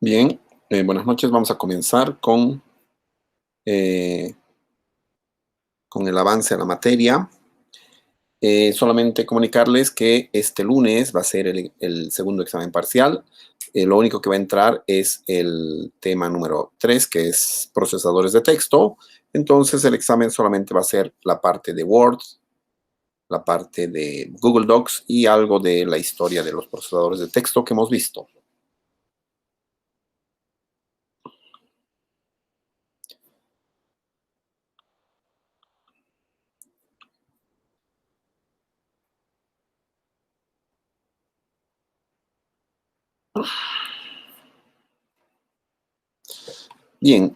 Bien, buenas noches. Vamos a comenzar eh, con el avance a la materia. Solamente comunicarles que este lunes va a ser el segundo examen parcial. Lo único que va a entrar es el tema número 3, que es procesadores de texto. Entonces, el examen solamente va a ser la parte de Word, la parte de Google Docs y algo de la historia de los procesadores de texto que hemos visto. Bien,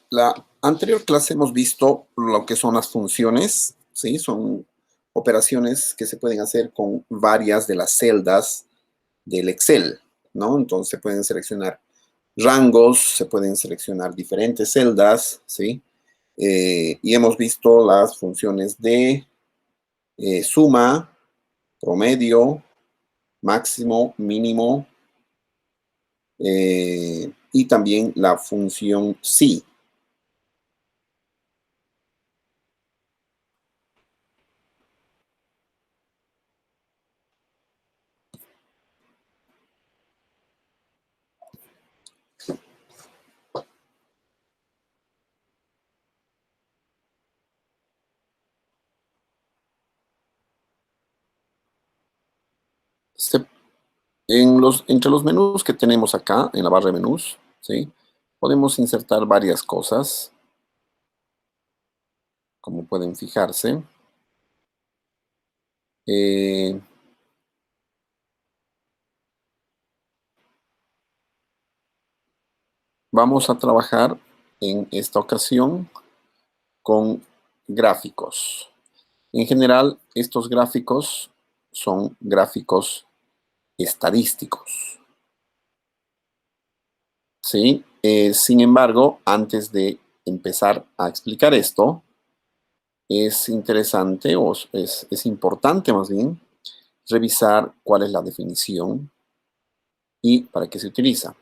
la anterior clase hemos visto lo que son las funciones, ¿sí? Son operaciones que se pueden hacer con varias de las celdas del Excel, ¿no? Entonces se pueden seleccionar rangos, se pueden seleccionar diferentes celdas, ¿sí? Y hemos visto las funciones de suma, promedio, máximo, mínimo, y también la función sí. Se entre los menús que tenemos acá, en la barra de menús, ¿sí? Podemos insertar varias cosas, como pueden fijarse. Eh, Vamos a trabajar en esta ocasión con gráficos. En general, estos gráficos son gráficos estadísticos, ¿sí? Sin embargo, antes de empezar a explicar esto, es interesante o es importante más bien revisar cuál es la definición y para qué se utiliza.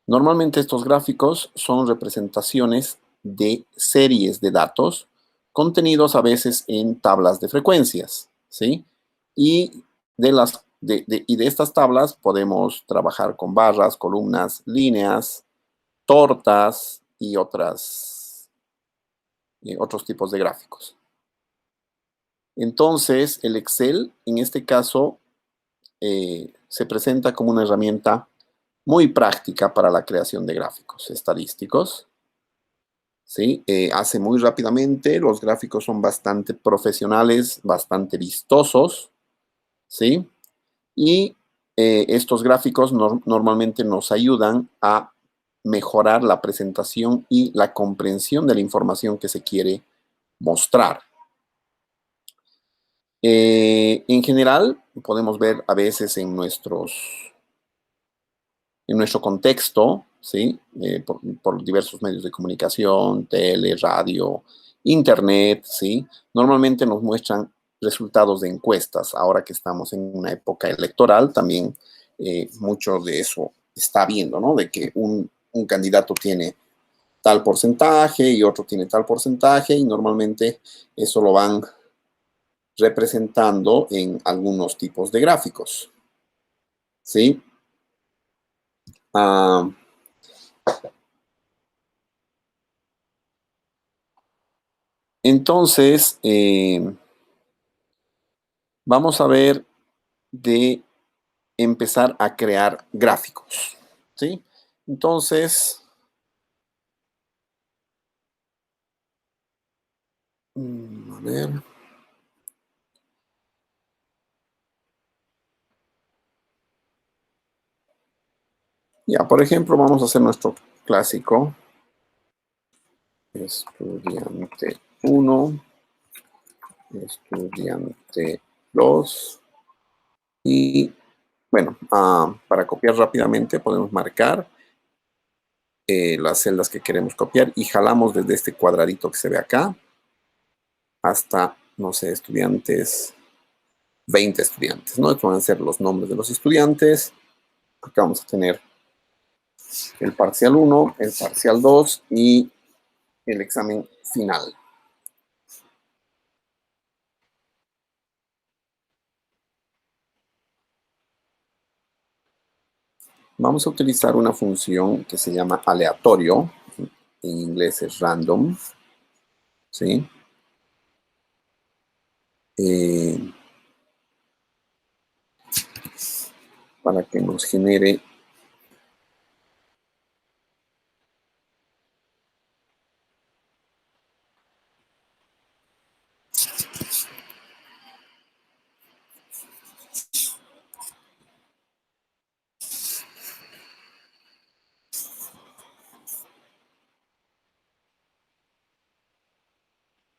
Normalmente estos gráficos son representaciones de series de datos contenidos a veces en tablas de frecuencias, ¿sí? Y de estas tablas podemos trabajar con barras, columnas, líneas, tortas y otros tipos de gráficos. Entonces, el Excel, en este caso, se presenta como una herramienta muy práctica para la creación de gráficos estadísticos, ¿sí? Hace muy rápidamente, los gráficos son bastante profesionales, bastante vistosos, ¿sí? Y estos gráficos normalmente nos ayudan a mejorar la presentación y la comprensión de la información que se quiere mostrar. En general, podemos ver a veces en nuestro contexto, ¿sí? Por diversos medios de comunicación, tele, radio, internet, ¿sí? Normalmente nos muestran resultados de encuestas. Ahora que estamos en una época electoral, también mucho de eso está viendo, ¿no? De que un candidato tiene tal porcentaje y otro tiene tal porcentaje y normalmente eso lo van representando en algunos tipos de gráficos, ¿sí? Ah, entonces, vamos a ver de empezar a crear gráficos, ¿sí? Entonces, a ver. Ya, por ejemplo, vamos a hacer nuestro clásico. Estudiante 1, estudiante 2. Y bueno, para copiar rápidamente podemos marcar las celdas que queremos copiar y jalamos desde este cuadradito que se ve acá hasta, no sé, estudiantes, 20 estudiantes, ¿no? Estos van a ser los nombres de los estudiantes. Acá vamos a tener el parcial 1, el parcial 2 y el examen final. Vamos a utilizar una función que se llama aleatorio, en inglés es random, ¿sí? Para que nos genere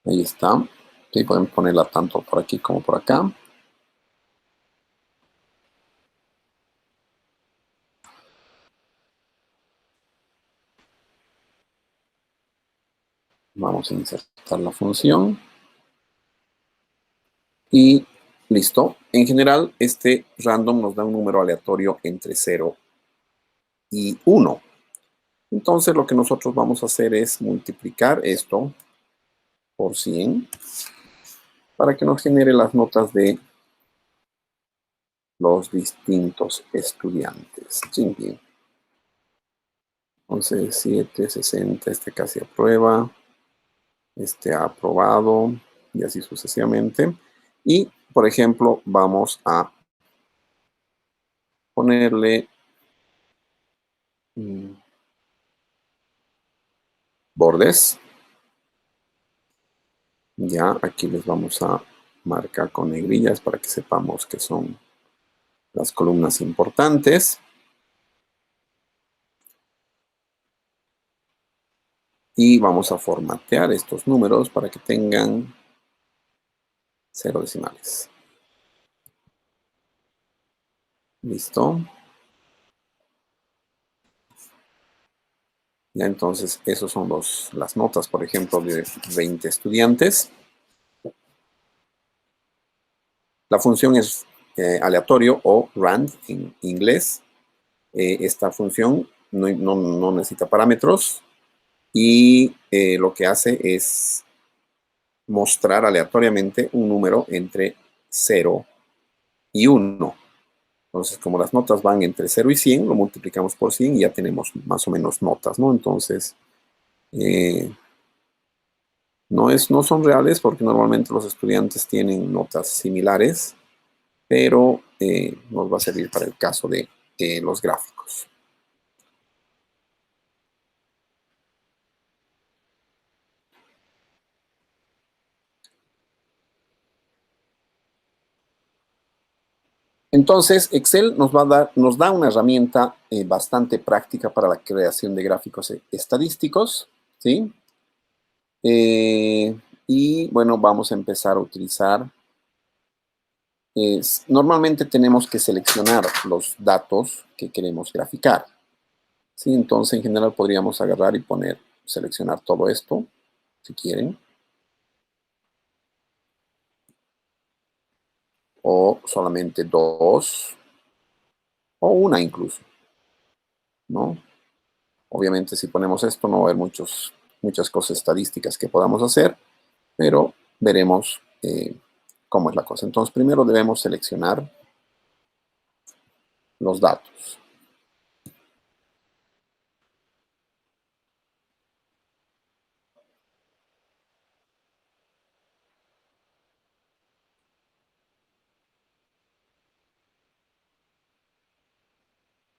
ahí está. Sí, podemos ponerla tanto por aquí como por acá. Vamos a insertar la función. Y listo. En general, este random nos da un número aleatorio entre 0 y 1. Entonces, lo que nosotros vamos a hacer es multiplicar esto por 100 para que nos genere las notas de los distintos estudiantes. Entonces, 7, 60, este casi aprueba, este ha aprobado y así sucesivamente. Y, por ejemplo, vamos a ponerle bordes. Ya aquí les vamos a marcar con negrillas para que sepamos que son las columnas importantes. Y vamos a formatear estos números para que tengan 0 decimales. Listo. Ya entonces, esos son las notas, por ejemplo, de 20 estudiantes. La función es aleatorio o rand en inglés. Esta función no necesita parámetros y lo que hace es mostrar aleatoriamente un número entre 0 y 1. Entonces, como las notas van entre 0 y 100, lo multiplicamos por 100 y ya tenemos más o menos notas, ¿no? Entonces, no son reales porque normalmente los estudiantes tienen notas similares, pero nos va a servir para el caso de los gráficos. Entonces, Excel nos da una herramienta bastante práctica para la creación de gráficos estadísticos, ¿sí? Y bueno, vamos a empezar a utilizar. Normalmente tenemos que seleccionar los datos que queremos graficar, ¿sí? Entonces, en general, podríamos agarrar y seleccionar todo esto, si quieren, o solamente dos, o una incluso, ¿no? Obviamente, si ponemos esto, no va a haber muchas cosas estadísticas que podamos hacer, pero veremos cómo es la cosa. Entonces, primero debemos seleccionar los datos.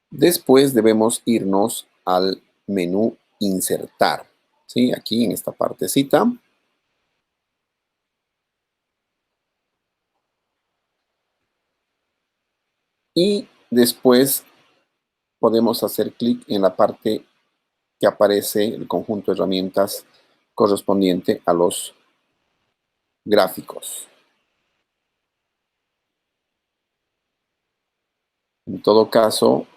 Después debemos irnos al menú Insertar, ¿sí? Aquí en esta partecita. Y después podemos hacer clic en la parte que aparece el conjunto de herramientas correspondiente a los gráficos. En todo caso,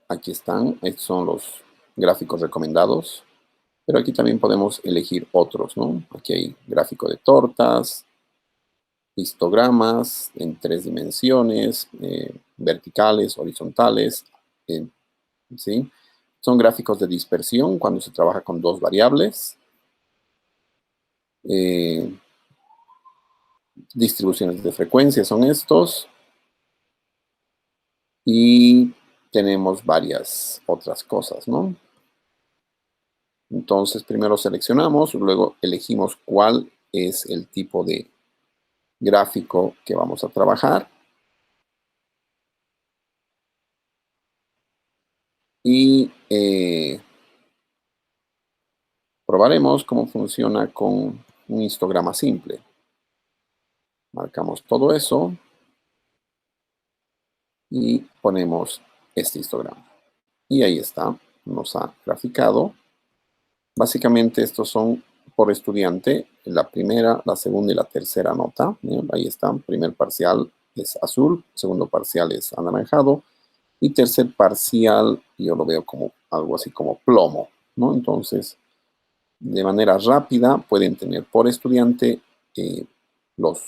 aquí están, estos son los gráficos recomendados, pero aquí también podemos elegir otros, ¿no? Aquí hay gráfico de tortas, histogramas en 3 dimensiones, verticales, horizontales, ¿sí? Son gráficos de dispersión cuando se trabaja con dos variables. Distribuciones de frecuencia son estos. Y tenemos varias otras cosas, ¿no? Entonces, primero seleccionamos, luego elegimos cuál es el tipo de gráfico que vamos a trabajar. Y probaremos cómo funciona con un histograma simple. Marcamos todo eso y ponemos este histograma. Y ahí está, nos ha graficado. Básicamente estos son por estudiante, la primera, la segunda y la tercera nota. Ahí están, primer parcial es azul, segundo parcial es anaranjado y tercer parcial yo lo veo como algo así como plomo, ¿no? Entonces, de manera rápida pueden tener por estudiante eh, los,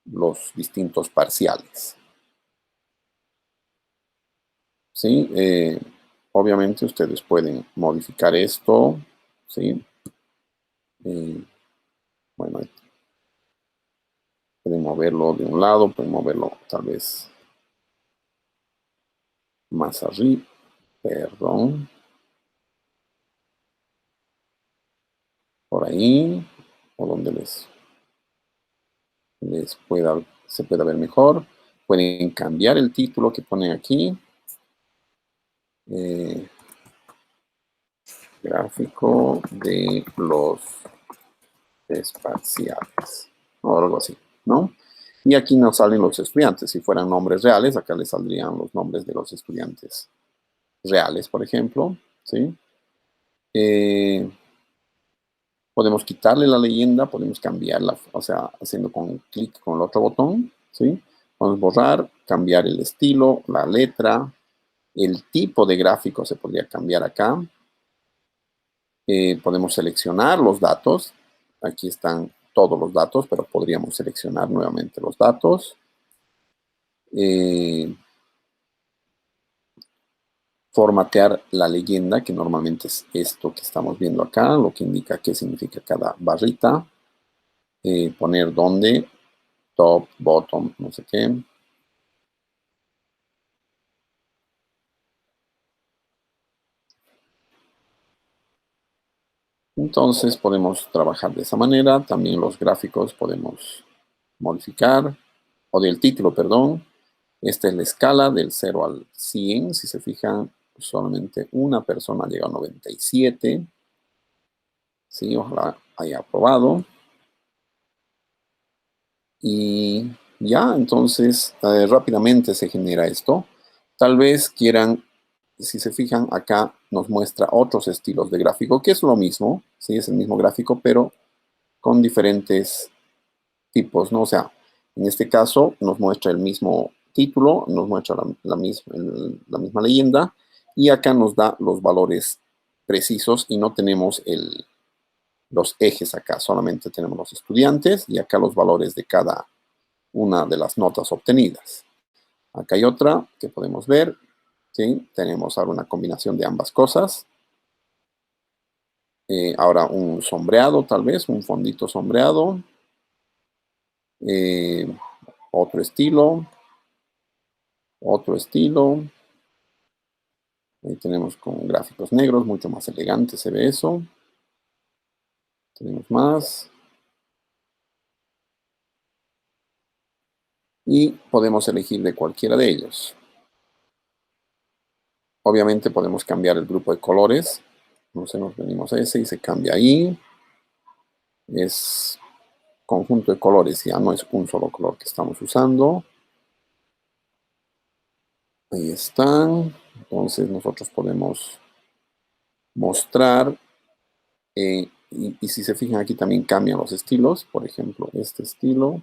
los distintos parciales. ¿Sí? Obviamente ustedes pueden modificar esto, ¿sí? Bueno, pueden moverlo de un lado, pueden moverlo tal vez más arriba, perdón, por ahí, o donde se pueda ver mejor. Pueden cambiar el título que ponen aquí. Gráfico de los espaciales, o algo así, ¿no? Y aquí nos salen los estudiantes. Si fueran nombres reales, acá les saldrían los nombres de los estudiantes reales, por ejemplo, ¿sí? Podemos quitarle la leyenda, podemos cambiarla, o sea, haciendo con clic con el otro botón, ¿sí? Podemos borrar, cambiar el estilo, la letra, el tipo de gráfico se podría cambiar acá. Podemos seleccionar los datos. Aquí están todos los datos, pero podríamos seleccionar nuevamente los datos. Formatear la leyenda, que normalmente es esto que estamos viendo acá, lo que indica qué significa cada barrita. Poner dónde, top, bottom, no sé qué. Entonces podemos trabajar de esa manera. También los gráficos podemos modificar, o del título, perdón. Esta es la escala del 0 al 100. Si se fijan, solamente una persona llega a 97. Sí, ojalá haya aprobado. Y ya, entonces rápidamente se genera esto. Tal vez quieran, si se fijan, acá nos muestra otros estilos de gráfico, que es lo mismo, sí, es el mismo gráfico, pero con diferentes tipos, ¿no? O sea, en este caso nos muestra el mismo título, nos muestra la misma leyenda, y acá nos da los valores precisos y no tenemos los ejes acá, solamente tenemos los estudiantes y acá los valores de cada una de las notas obtenidas. Acá hay otra que podemos ver, ¿sí? Tenemos ahora una combinación de ambas cosas. Ahora un sombreado, tal vez, un fondito sombreado. Otro estilo. Otro estilo. Ahí tenemos con gráficos negros, mucho más elegante se ve eso. Tenemos más. Y podemos elegir de cualquiera de ellos. Obviamente podemos cambiar el grupo de colores. Entonces nos venimos a ese y se cambia ahí. Es conjunto de colores, ya no es un solo color que estamos usando. Ahí están. Entonces nosotros podemos mostrar. Y si se fijan aquí también cambian los estilos. Por ejemplo, este estilo.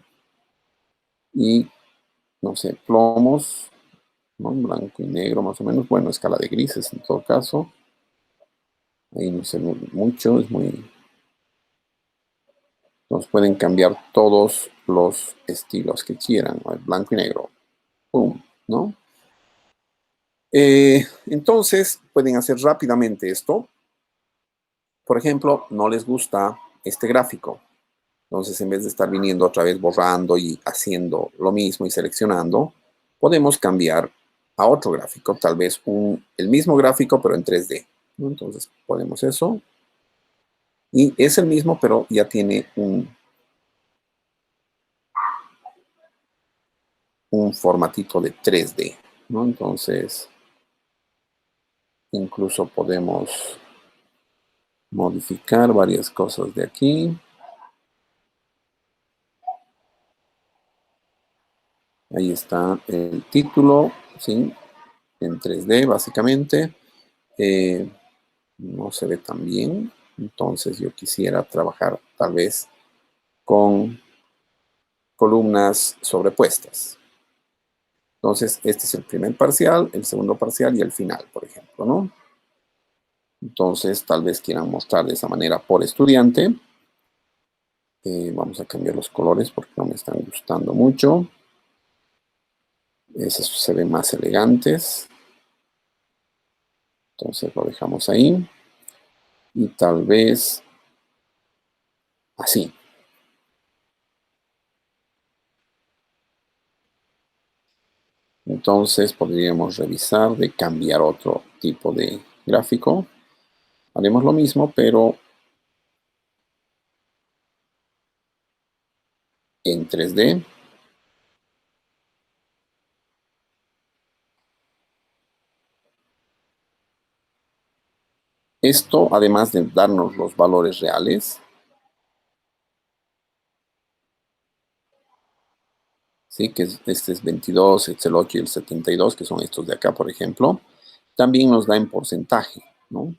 Y, no sé, plomos, ¿no? Blanco y negro más o menos. Bueno, escala de grises en todo caso. Ahí no sé mucho, es muy... Nos pueden cambiar todos los estilos que quieran. Blanco y negro. ¡Pum! ¿No? Entonces, pueden hacer rápidamente esto. Por ejemplo, no les gusta este gráfico. Entonces, en vez de estar viniendo otra vez borrando y haciendo lo mismo y seleccionando, podemos cambiar a otro gráfico, tal vez el mismo gráfico, pero en 3D, ¿no? Entonces, ponemos eso. Y es el mismo, pero ya tiene un formatito de 3D, ¿no? Entonces, incluso podemos modificar varias cosas de aquí. Ahí está el título, ¿sí? En 3D, básicamente. No se ve tan bien. Entonces yo quisiera trabajar tal vez con columnas sobrepuestas. Entonces, este es el primer parcial, el segundo parcial y el final, por ejemplo, ¿no? Entonces, tal vez quieran mostrar de esa manera por estudiante. Vamos a cambiar los colores porque no me están gustando mucho. Esos se ven más elegantes. Entonces lo dejamos ahí. Y tal vez así. Entonces podríamos revisar de cambiar otro tipo de gráfico. Haremos lo mismo, pero en 3D. Esto, además de darnos los valores reales, ¿sí? Que este es 22, este es el 8 y el 72, que son estos de acá, por ejemplo, también nos da en porcentaje, ¿no?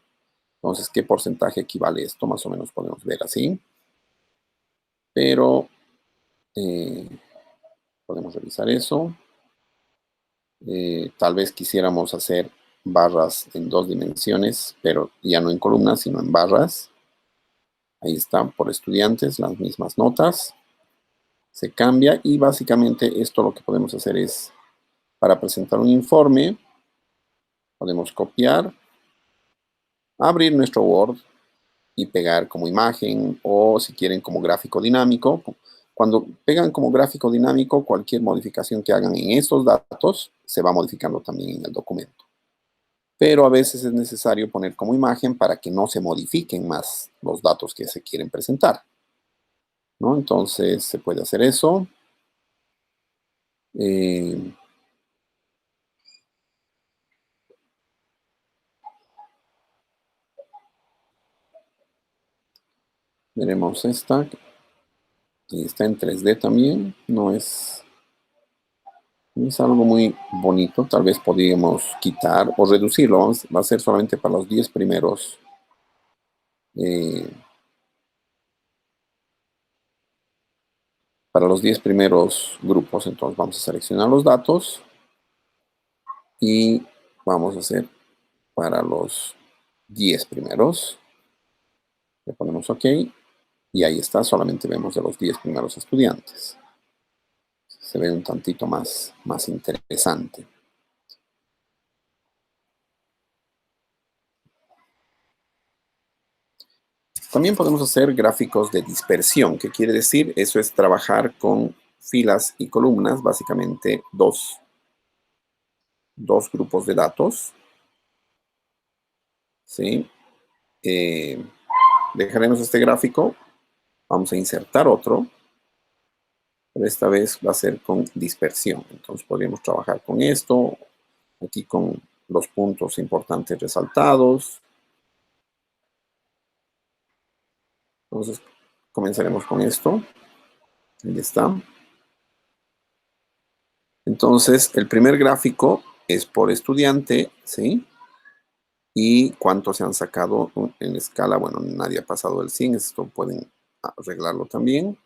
Entonces, ¿qué porcentaje equivale esto? Más o menos podemos ver así. Pero podemos revisar eso. Tal vez quisiéramos hacer barras en 2 dimensiones, pero ya no en columnas, sino en barras. Ahí están por estudiantes las mismas notas. Se cambia y básicamente esto lo que podemos hacer es, para presentar un informe, podemos copiar, abrir nuestro Word y pegar como imagen o si quieren como gráfico dinámico. Cuando pegan como gráfico dinámico, cualquier modificación que hagan en estos datos se va modificando también en el documento. Pero a veces es necesario poner como imagen para que no se modifiquen más los datos que se quieren presentar, ¿no? Entonces se puede hacer eso. Veremos esta. Y está en 3D también. No es algo muy bonito. Tal vez podríamos quitar o reducirlo. Va a ser solamente para los 10 primeros. Para los 10 primeros grupos. Entonces vamos a seleccionar los datos. Y vamos a hacer para los 10 primeros. Le ponemos OK. Y ahí está. Solamente vemos de los 10 primeros estudiantes. Se ve un tantito más interesante. También podemos hacer gráficos de dispersión. ¿Qué quiere decir? Eso es trabajar con filas y columnas, básicamente dos grupos de datos. ¿Sí? Dejaremos este gráfico. Vamos a insertar otro. Pero esta vez va a ser con dispersión. Entonces podríamos trabajar con esto. Aquí con los puntos importantes resaltados. Entonces comenzaremos con esto. Ahí está. Entonces, el primer gráfico es por estudiante, ¿sí? Y cuánto se han sacado en escala. Bueno, nadie ha pasado el 100, esto pueden arreglarlo también.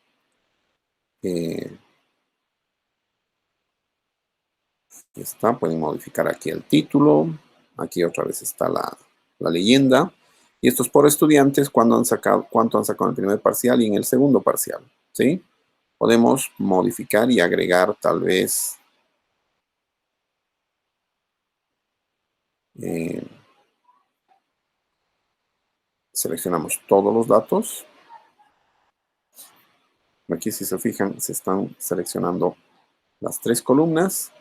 Está, pueden modificar aquí el título. Aquí otra vez está la leyenda. Y esto es por estudiantes, cuánto han sacado en el primer parcial y en el segundo parcial, ¿sí? Podemos modificar y agregar tal vez Eh, seleccionamos todos los datos. Aquí, si se fijan, se están seleccionando las 3 columnas.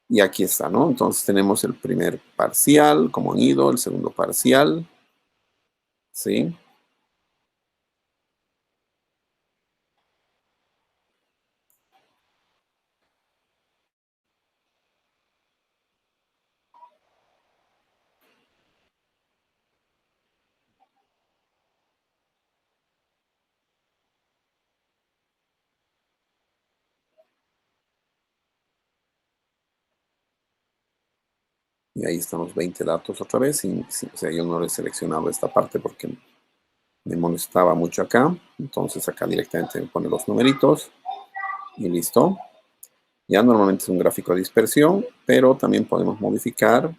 Y aquí está, ¿no? Entonces tenemos el primer parcial como nido, el segundo parcial, ¿sí? Y ahí están los 20 datos otra vez. O sea, yo no he seleccionado esta parte porque me molestaba mucho acá. Entonces acá directamente me pone los numeritos y listo. Ya normalmente es un gráfico de dispersión, pero también podemos modificar,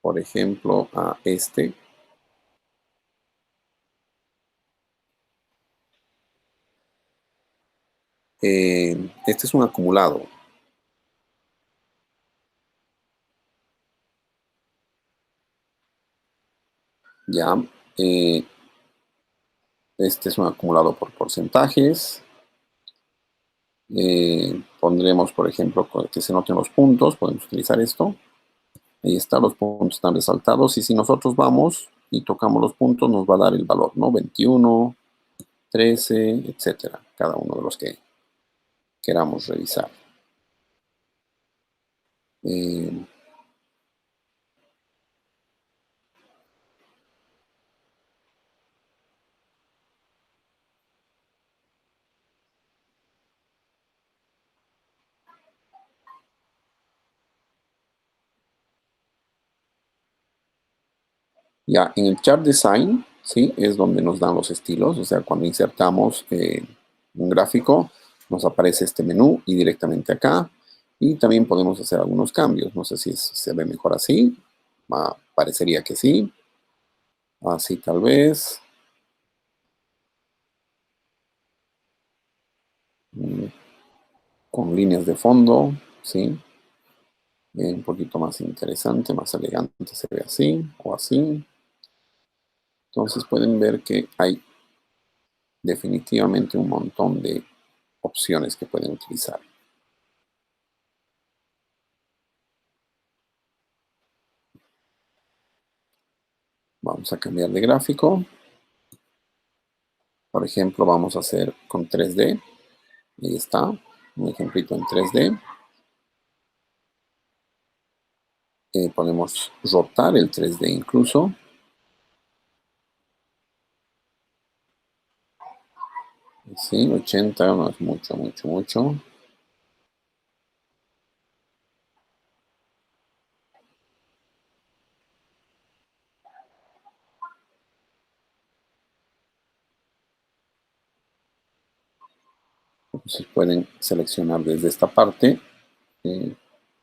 por ejemplo, a este. Este es un acumulado. Ya. Eh, este es un acumulado por porcentajes. Pondremos, por ejemplo, que se noten los puntos. Podemos utilizar esto. Ahí está, los puntos están resaltados. Y si nosotros vamos y tocamos los puntos, nos va a dar el valor, ¿no? 21, 13, etcétera. Cada uno de los que queramos revisar. Eh, Ya, en el Chart Design, ¿sí? Es donde nos dan los estilos. O sea, cuando insertamos un gráfico, nos aparece este menú y directamente acá. Y también podemos hacer algunos cambios. No sé si se ve mejor así. Parecería que sí. Así tal vez. Mm, Con líneas de fondo, ¿sí? Un poquito más interesante, más elegante se ve así o así. Entonces pueden ver que hay definitivamente un montón de opciones que pueden utilizar. Vamos a cambiar de gráfico. Por ejemplo, vamos a hacer con 3D. Ahí está, un ejemplito en 3D. Podemos rotar el 3D incluso. Sí, 80 no es mucho, mucho, mucho. Entonces pueden seleccionar desde esta parte,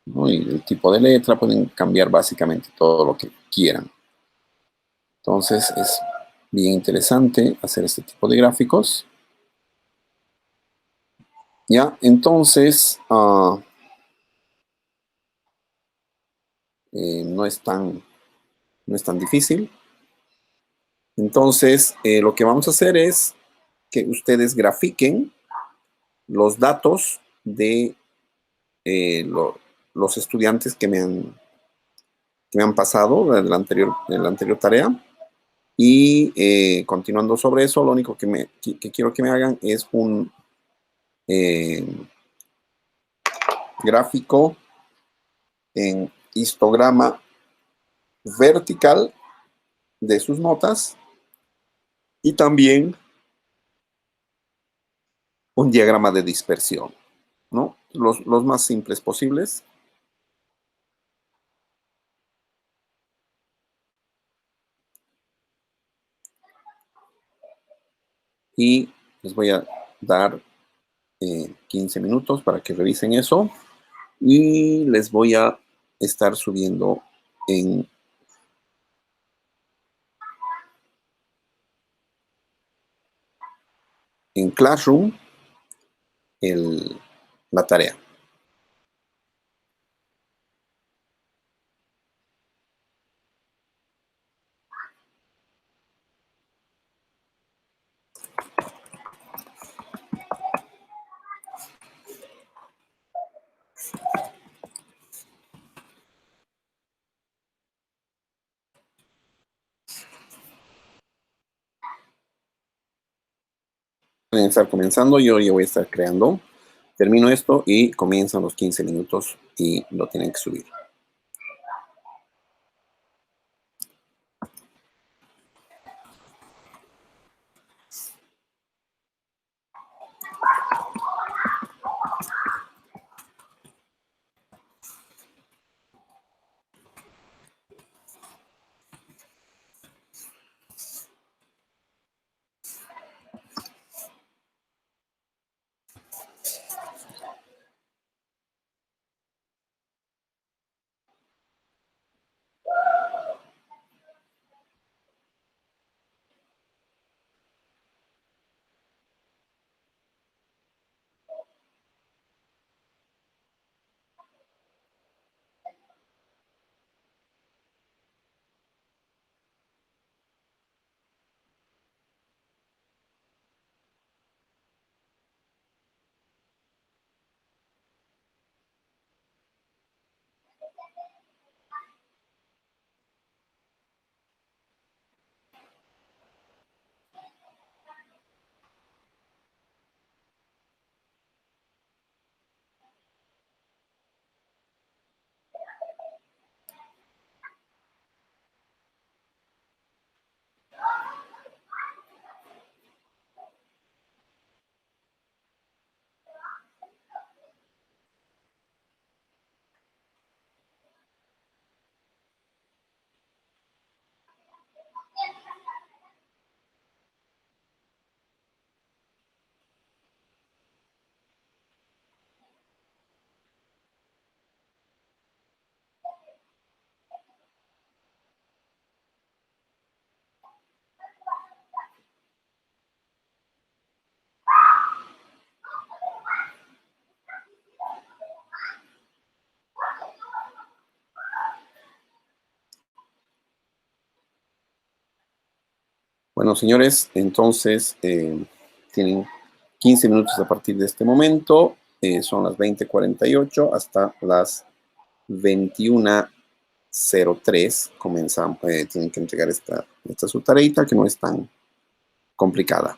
¿no? Y el tipo de letra, pueden cambiar básicamente todo lo que quieran. Entonces es bien interesante hacer este tipo de gráficos. Ya, entonces no es tan difícil. Entonces, lo que vamos a hacer es que ustedes grafiquen los datos de los estudiantes que me han pasado en la anterior tarea. Y continuando sobre eso, lo único que quiero que me hagan es un eh, gráfico en histograma vertical de sus notas y también un diagrama de dispersión, ¿no? Los más simples posibles. Y les voy a dar 15 minutos para que revisen eso. Y les voy a estar subiendo en en Classroom la tarea. Pueden estar comenzando, yo ya voy a estar creando. Termino esto y comienzan los 15 minutos y lo tienen que subir. Bueno, señores, entonces tienen 15 minutos a partir de este momento. Son las 20:48 hasta las 21:03. Comenzamos, tienen que entregar esta su tareita que no es tan complicada.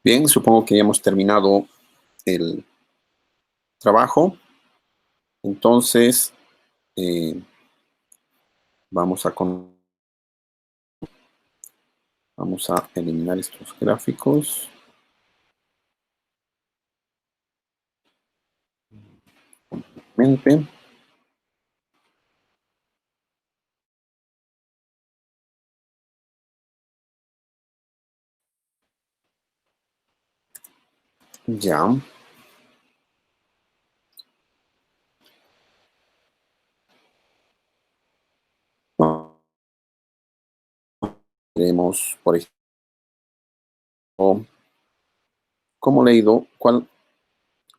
Bien, supongo que ya hemos terminado el trabajo. Entonces, eh, vamos vamos a eliminar estos gráficos. Mente. Ya. Veremos, por ejemplo, cómo le ha ido,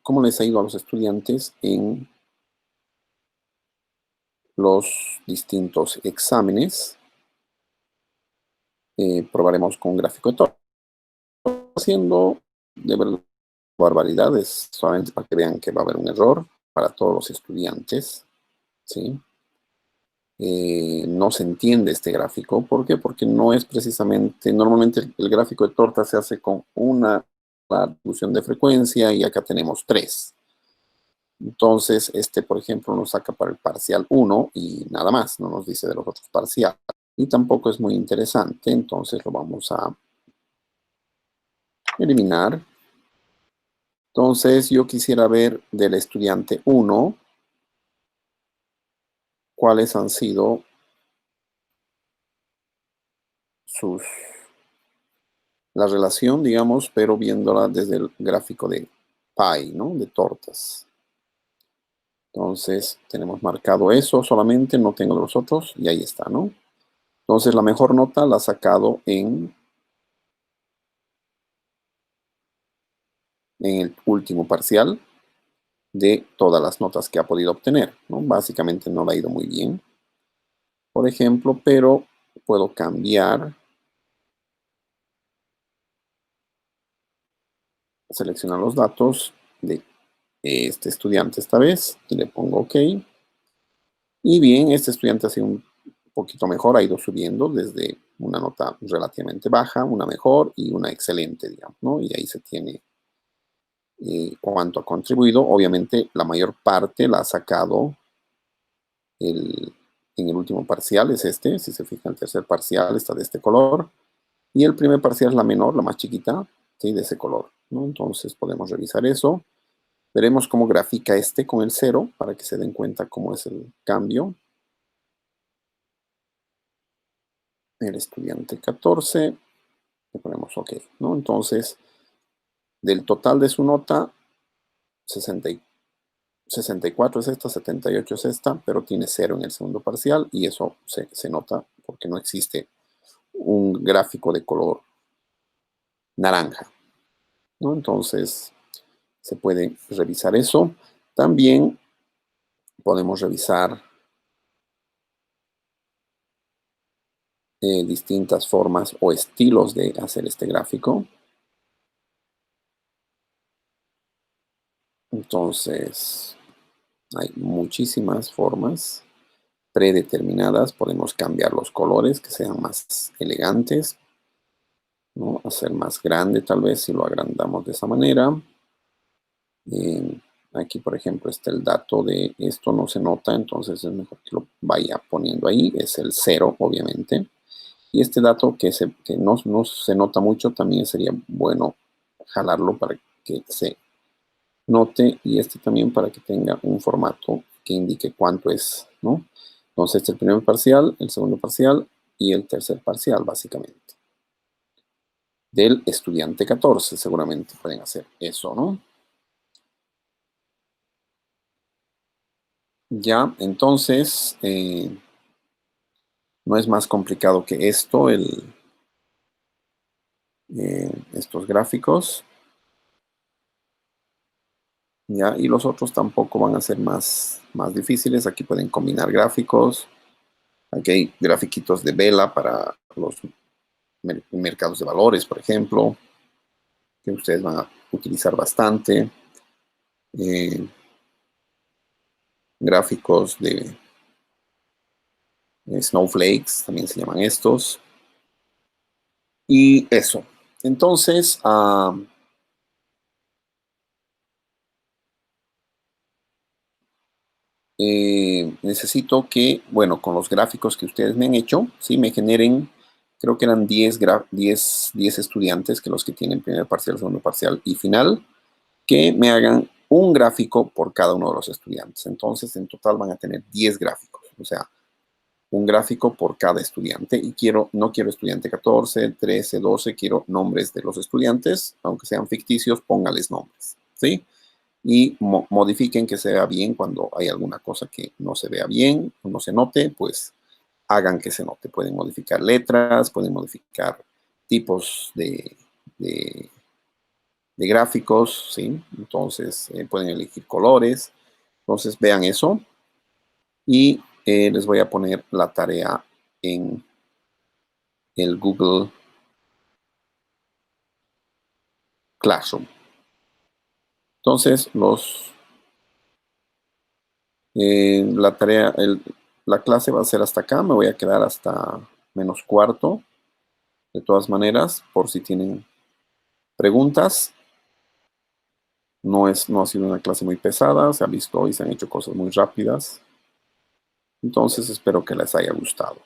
cómo les ha ido a los estudiantes en los distintos exámenes. Probaremos con un gráfico de todo. Haciendo de verdad barbaridades, solamente para que vean que va a haber un error para todos los estudiantes, ¿sí? No se entiende este gráfico. ¿Por qué? Porque no es precisamente, normalmente el gráfico de torta se hace con una distribución de frecuencia y acá tenemos tres. Entonces, este, por ejemplo, nos saca para el parcial 1 y nada más, no nos dice de los otros parciales. Y tampoco es muy interesante, entonces lo vamos a eliminar. Entonces, yo quisiera ver del estudiante 1 cuáles han sido la relación, digamos, pero viéndola desde el gráfico de pie, ¿no? De tortas. Entonces, tenemos marcado eso solamente, no tengo los otros, y ahí está, ¿no? Entonces, la mejor nota la ha sacado en el último parcial de todas las notas que ha podido obtener, ¿no? Básicamente no le ha ido muy bien, por ejemplo, pero puedo cambiar, seleccionar los datos de este estudiante esta vez y le pongo OK. Y bien, este estudiante ha sido un poquito mejor, ha ido subiendo desde una nota relativamente baja, una mejor y una excelente, digamos, ¿no? Y ahí se tiene cuánto ha contribuido. Obviamente, la mayor parte la ha sacado en el último parcial, es este. Si se fijan, el tercer parcial está de este color. Y el primer parcial es la menor, la más chiquita, ¿sí? De ese color, ¿no? Entonces, podemos revisar eso. Veremos cómo grafica este con el 0 para que se den cuenta cómo es el cambio. El estudiante 14, le ponemos OK, ¿no? Entonces, del total de su nota, 64 es esta, 78 es esta, pero tiene 0 en el segundo parcial y eso se nota porque no existe un gráfico de color naranja, ¿no? Entonces, se puede revisar eso. También podemos revisar distintas formas o estilos de hacer este gráfico. Entonces, hay muchísimas formas predeterminadas. Podemos cambiar los colores que sean más elegantes, ¿no? Hacer más grande tal vez si lo agrandamos de esa manera. Aquí, por ejemplo, está el dato de esto, no se nota, entonces es mejor que lo vaya poniendo ahí. Es el 0, obviamente. Y este dato que no se nota mucho, también sería bueno jalarlo para que se note. Y este también para que tenga un formato que indique cuánto es, ¿no? Entonces, este es el primer parcial, el segundo parcial y el tercer parcial, básicamente. Del estudiante 14, seguramente pueden hacer eso, ¿no? Ya, entonces, no es más complicado que esto, estos gráficos. Ya, y los otros tampoco van a ser más difíciles. Aquí pueden combinar gráficos. Aquí hay grafiquitos de vela para los mercados de valores, por ejemplo, que ustedes van a utilizar bastante. Gráficos de snowflakes, también se llaman estos. Y eso. Entonces, necesito que, bueno, con los gráficos que ustedes me han hecho, ¿sí? Me generen, creo que eran 10 estudiantes, que los que tienen primer parcial, segundo parcial y final, que me hagan un gráfico por cada uno de los estudiantes. Entonces, en total van a tener 10 gráficos, o sea, un gráfico por cada estudiante. Y no quiero estudiante 14, 13, 12, quiero nombres de los estudiantes, aunque sean ficticios, póngales nombres, ¿sí? Y modifiquen que se vea bien. Cuando hay alguna cosa que no se vea bien o no se note, pues hagan que se note. Pueden modificar letras, pueden modificar tipos de, de gráficos, ¿sí? Entonces pueden elegir colores. Entonces vean eso y les voy a poner la tarea en el Google Classroom. Entonces la tarea, la clase va a ser hasta acá. Me voy a quedar hasta -4. De todas maneras, por si tienen preguntas. No ha sido una clase muy pesada, se ha visto y se han hecho cosas muy rápidas. Entonces espero que les haya gustado.